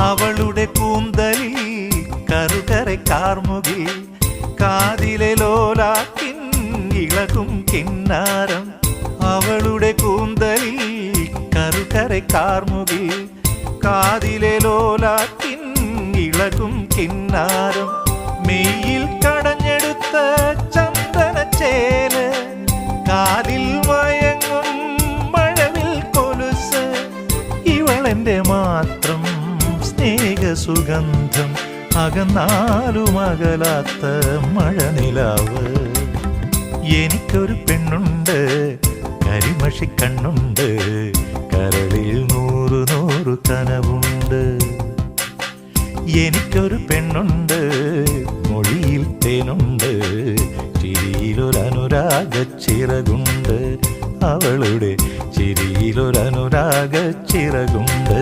അവളുടെ കൂന്തലിൽ കറുകരെ കാർമുകിൽ, കാതിലെ ലോലാക്കിൻ ഇളകും കിന്നാരം. അവളുടെ കൂന്തലിൽ കറുകരെ കാർമുകിൽ, കാതിലെ ലോലാക്കിൻ ഇളകും കിന്നാരം. മെയ്യിൽ കടഞ്ഞെടുത്ത ചന്ദനച്ചേല്, കാതിൽ മയങ്ങും മഴവിൽ കൊലുസ്. ഇവളെന്റെ മാത്രം സ്നേഹസുഗന്ധം, അകന്നാലും അകലാത്ത മഴനിലാവ്. എനിക്കൊരു പെണ്ണുണ്ട്, കരിമഷി കണ്ണുണ്ട്, കരളിൽ 100 കനവുണ്ട്. എനിക്കൊരു പെണ്ണുണ്ട്, മൊഴിയിൽ തേനുണ്ട്, ചിരിയിലൊരനുരാഗച്ചിറകുണ്ട്. അവളുടെ ചിരിയിലൊരനുരാഗച്ചിറകുണ്ട്.